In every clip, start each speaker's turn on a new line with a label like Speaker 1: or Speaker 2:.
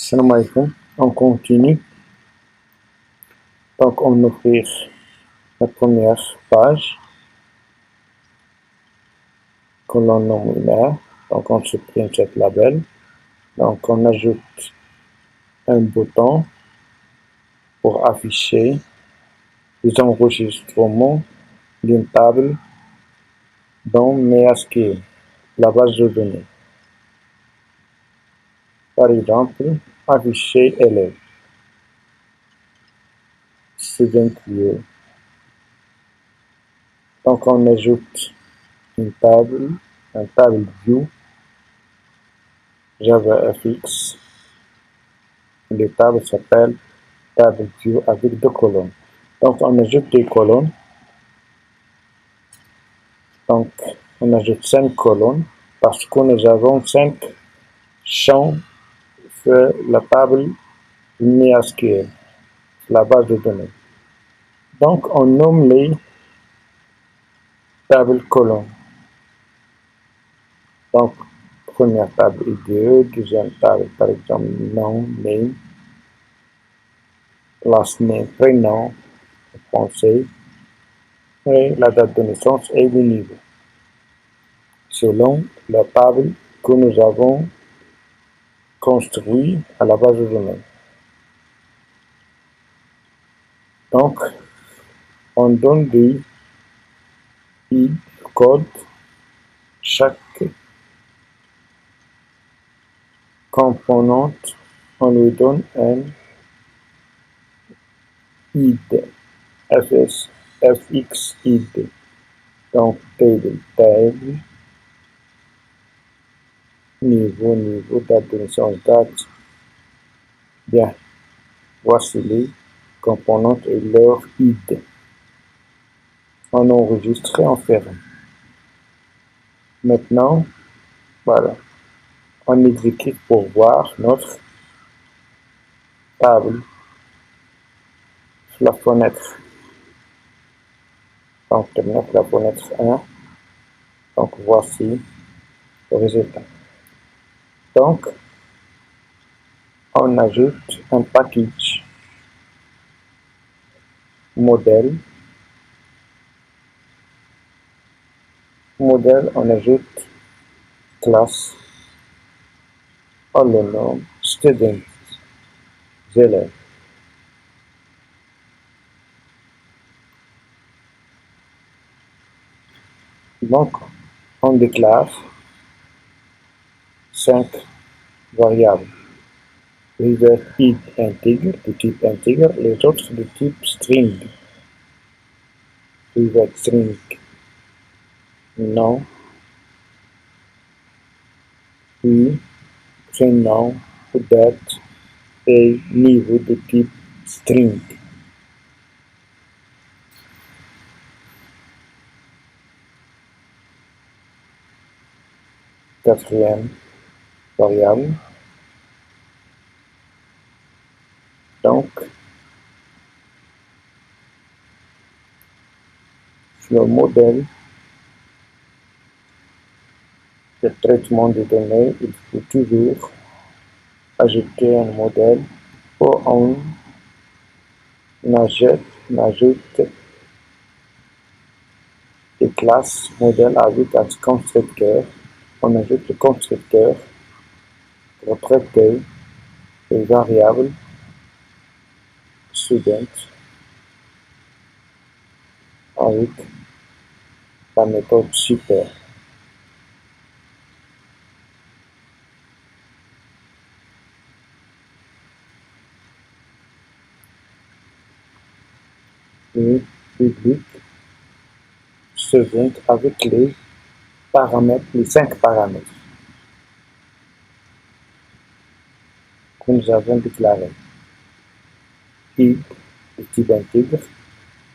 Speaker 1: Salam alaikum. On continue. Donc, on ouvre la première page que l'on nomme là. Donc, on supprime cette label. Donc, on ajoute un bouton pour afficher les enregistrements d'une table dans MySQL, la base de données. Par exemple, afficher élève, student view. Donc, on ajoute une table view JavaFX. Les tables s'appellent table view avec deux colonnes. Donc, on ajoute des colonnes. Donc, on ajoute 5 colonnes parce que nous avons 5 champs sur la table MySQL, la base de données. Donc, on nomme les tables colonnes. Donc, première table IDE, deuxième table, par exemple, nom, name, last name, prénom, français, et la date de naissance et le niveau, selon la table que nous avons construite à la base de données. Donc, on donne des codes. Chaque composante, on lui donne un ID, fx ID. Donc, table, niveau, date de naissance, date. Bien, voici les composantes et leur ID. On enregistre et on ferme. Maintenant, voilà, on exécute pour voir notre table, la fenêtre. Donc, la fenêtre 1. Donc, voici le résultat. Donc, on ajoute un package modèle. On ajoute classe, on le nomme student, élève. Donc, on déclare 5 variables. River id intègre, de type intègre, les autres de type string. River string, nom, puis prénom, date et niveau de type string. Quatrième variable. Donc, le modèle de traitement des données, il faut toujours ajouter un modèle ou on ajoute des classes modèles avec un constructeur. On ajoute le constructeur pour traiter les variables suivantes avec la méthode super. Et public suivant avec les paramètres, les 5 paramètres que nous avons déclarés. Id de type intègre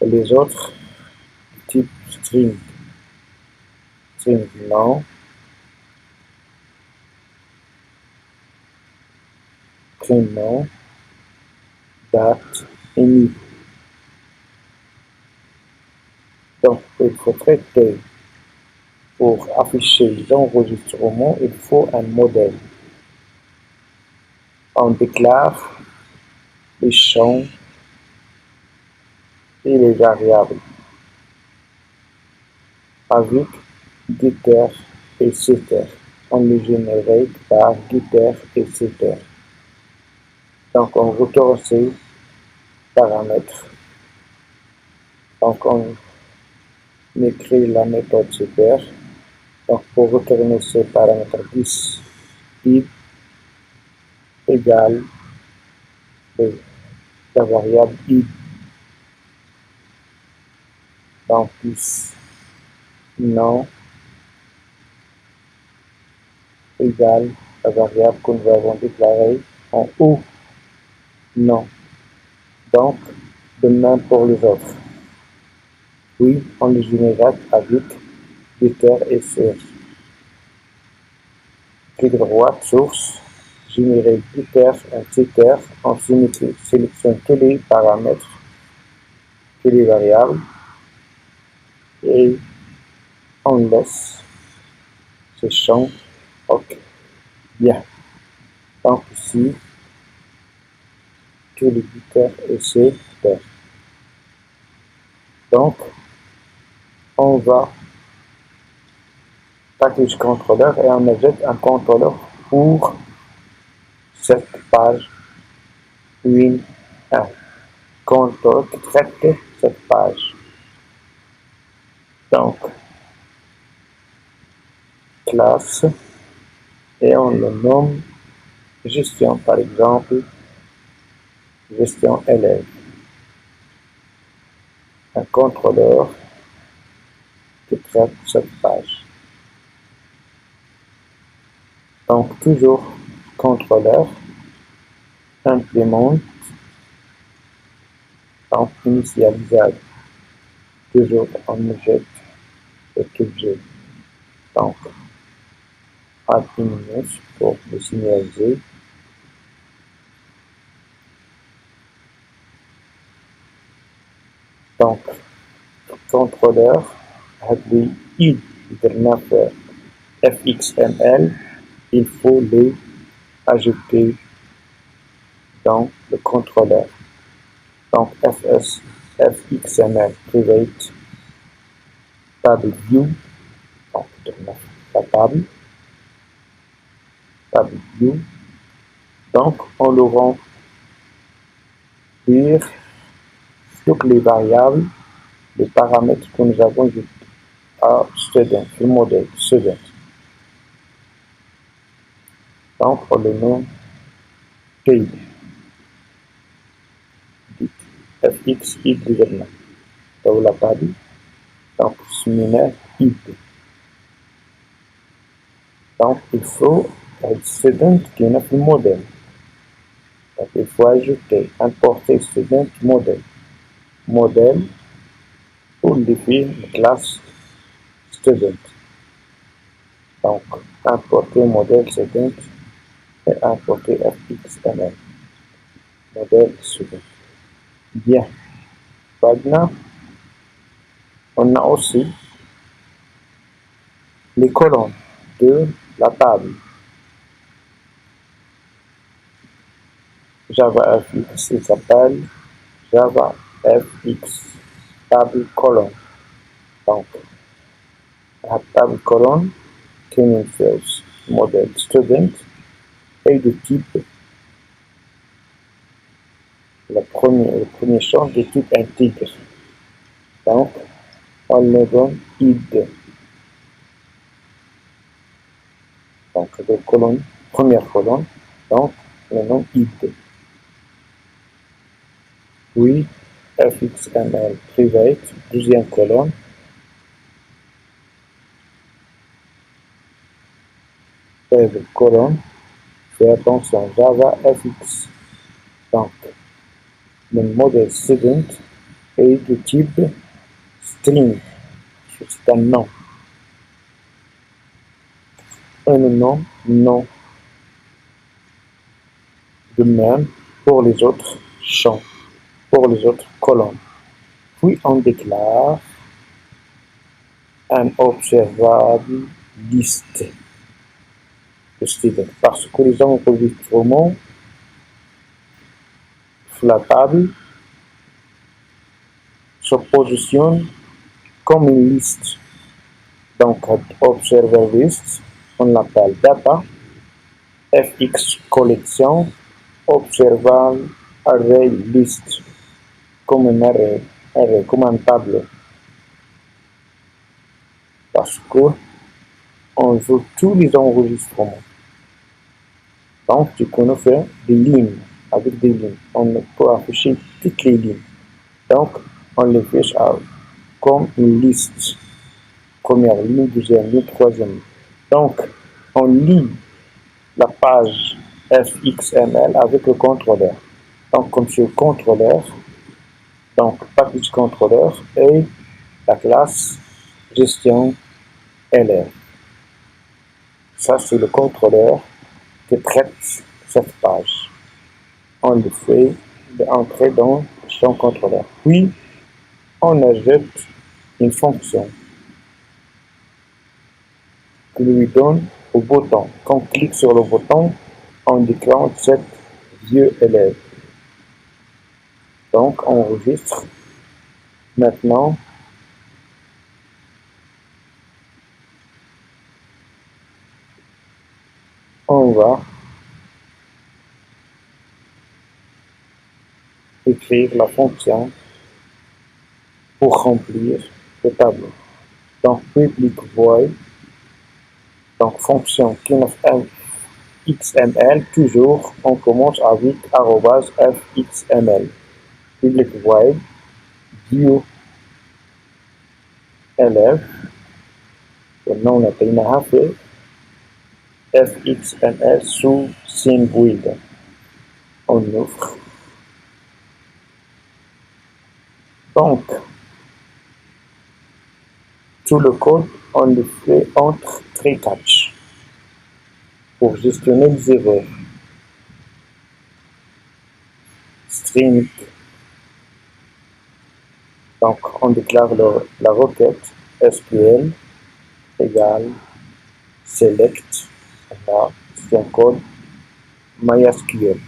Speaker 1: et les autres de type string. String nom, prénom, date et niveau. Donc, il faut traiter, pour afficher les enregistrements, il faut un modèle. On déclare les champs et les variables avec getter et setter. On les génère par getter et setter. Donc on retourne ces paramètres. Donc on écrit la méthode setter. Donc pour retourner ces paramètres 10, id égale la variable id. Donc 10 non égale la variable que nous avons déclarée en haut non. Donc de même pour les autres. Puis on les génère avec getter et source. Clic droit, source, générer getter et setter. On sélectionne tous les paramètres, tous les variables et on laisse ce champ OK. Bien. Donc ici, tous les getter et setter. Donc, on va package controller et on ajoute un contrôleur pour cette page win 1. Contrôleur qui traite cette page. Donc, classe et on le nomme gestion, par exemple, gestion élève. Un contrôleur qui traite cette page. Donc, toujours contrôleur, implémente, donc initialisable. Toujours on jette cet objet. Donc, add minus pour le signaliser. Donc, contrôleur, avec id fxml, il faut les ajouter dans le contrôleur. Donc, fxml private table view, donc la table view. Donc, on le rend lire toutes les variables, les paramètres que nous avons à student, le modèle student. Donc, on le nomme table. fx id gouvernement. Donc, la table. Donc, seminaire id. Donc, il faut un student qui est le modèle. Donc, il faut ajouter, importer student modèle. Modèle pour définir la classe student. Donc, importer modèle student et importer fxml. Modèle student. Bien. Maintenant, on a aussi les colonnes de la table. Java FX, il s'appelle Java FX table colonne. Donc, la table colonne contient first modèle student et de type le premier champ de type intègre. Donc, on le donne id. Donc, de colonne, première colonne, donc le nom id. Puis, fxml private, deuxième colonne. Table colonne, fais attention, Java FX. Donc, le modèle student est de type string, c'est un nom. Un nom, non. De même pour les autres champs, pour les autres colonnes. Puis on déclare un observable liste de students parce que les enregistrements la table se positionne comme une liste. Donc, observer list, on l'appelle data. Fx collection, observable array list, comme un array, comme un tableau. Parce que on veut tous les enregistrements. Donc, tu connais faire des lignes, avec des lignes. On peut afficher toutes les lignes. Donc, on les fait comme une liste. Première ligne, deuxième ligne, troisième ligne. Donc, on lit la page fxml avec le contrôleur. Donc, comme c'est le contrôleur, donc package contrôleur et la classe gestion élève. Ça, c'est le contrôleur qui traite cette page. On le fait entrer dans son contrôleur. Puis, on ajoute une fonction qui lui donne au bouton. Quand on clique sur le bouton, on déclenche cette vieux élève. Donc, on enregistre. Maintenant, on va écrire la fonction pour remplir le tableau. Donc, public void, donc fonction xml, toujours, on commence avec @fxml. Public void, view élève, le nom n'a pas fait, fxml sous scene builder. On ouvre. Donc, tout le code, on le fait entre three catch pour gestionner les erreurs. String. Donc, on déclare la requête SQL égale select. Là, c'est un code MySQL.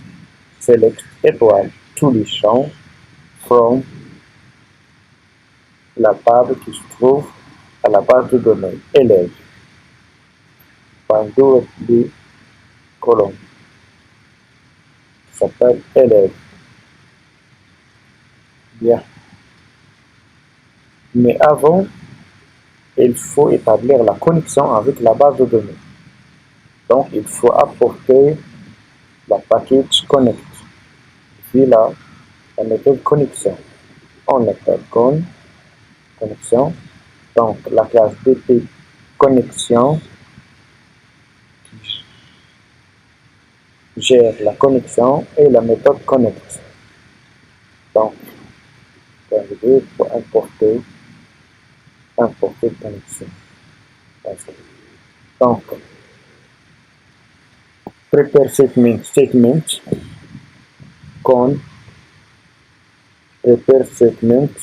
Speaker 1: Select étoile tous les champs from la table qui se trouve à la base de données élève. Pendant les colonnes. Ça s'appelle élève. Bien. Mais avant, il faut établir la connexion avec la base de données. Donc, il faut apporter la package connect. Puis là, la méthode connexion. On appelle connexion. Donc, la classe DP connexion qui gère la connexion et la méthode connect. Donc, il faut importer connexion. Donc, prepare statement con prepare statement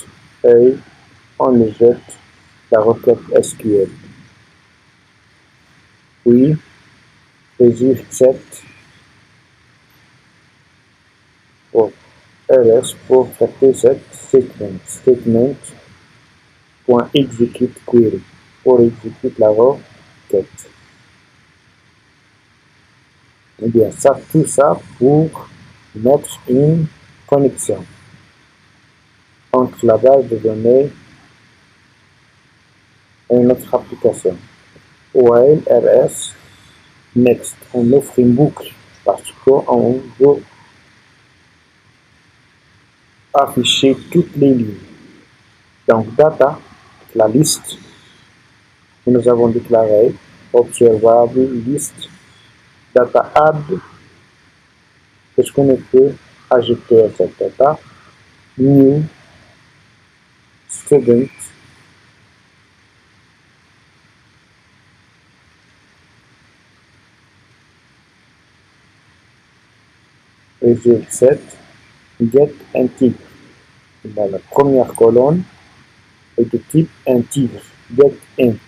Speaker 1: et on le jette la requête SQL. Puis, reset pour RS pour traiter cette statement.execute query pour exécuter la requête. Et bien ça, tout ça pour mettre une connexion entre la base de données et notre application. While RS next, on offre une boucle parce qu'on veut afficher toutes les lignes. Donc data, la liste que nous avons déclarée, observable, liste, data add, qu'est-ce qu'on peut ajouter à cette data? New student, result set, get un titre. Dans la première colonne est de type intègre, get int.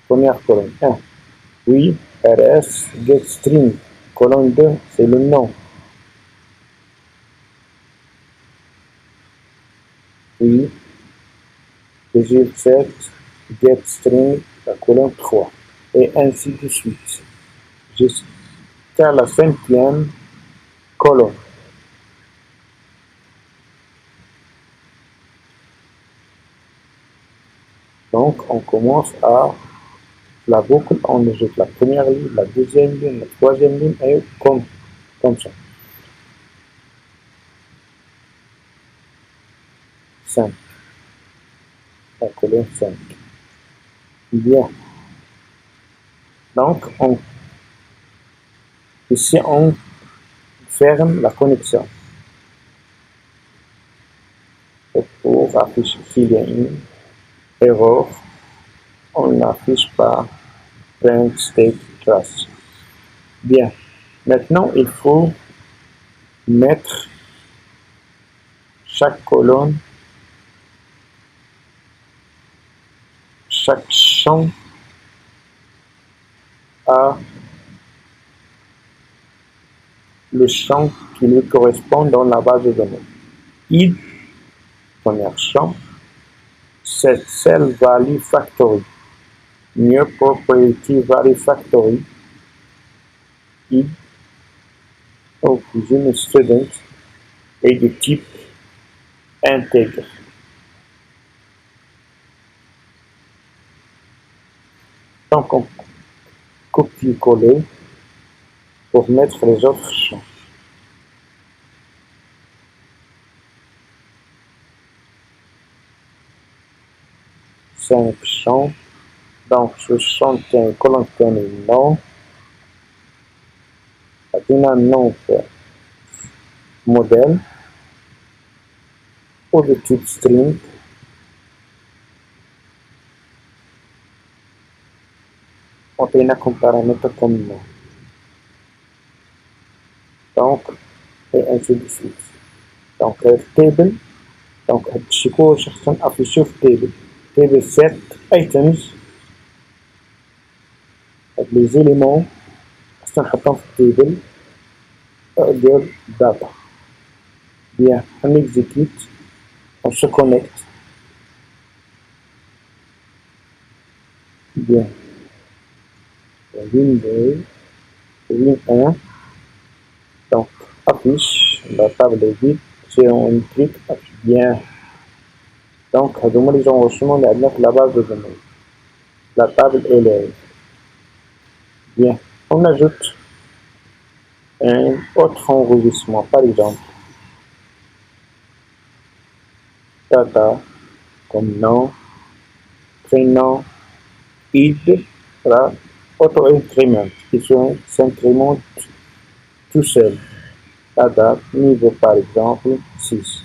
Speaker 1: Première colonne 1. Oui, rs, get string. Colonne 2, c'est le nom. oui, désir 7, get string, la colonne 3, et ainsi de suite, jusqu'à la 5e colonne. Donc, on commence à la boucle, on ajoute la première ligne, la deuxième ligne, la troisième ligne, et comme ça. 5. La colonne 5. Bien. Donc, ici, on ferme la connexion. Et pour afficher s'il y a une erreur, on n'affiche pas print state trace. Bien. Maintenant, il faut mettre chaque colonne, chaque champ a le champ qui lui correspond dans la base de données. id, premier champ, set cell value factory, new property value factory, id, origin student, et de type intègre. Donc on copie-coller pour mettre les autres champs. Cinq champs. Donc ce champ contient nom, un nom modèle ou de type string. On a comme paramètre comme nom. Donc, et ainsi de suite. Donc, table. Donc, chaque section affiché sur table. Table set items. Les éléments sont dans table de data. Bien, on exécute, on se connecte. Bien. Windows, ligne 1. Donc, affiche, la table est vide. Si on clique, bien. Donc, nous les enregistrements de la base de données. La table élève. Bien. On ajoute un autre enregistrement, par exemple, data, comme nom, prénom, id, voilà, auto-increment, qui s'incrémente tout seul. La date, niveau par exemple, 6.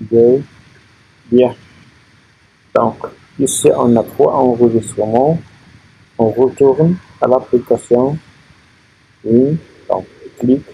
Speaker 1: 2, bien. Donc, ici, on a 3 enregistrements. On retourne à l'application. Oui, donc, clique.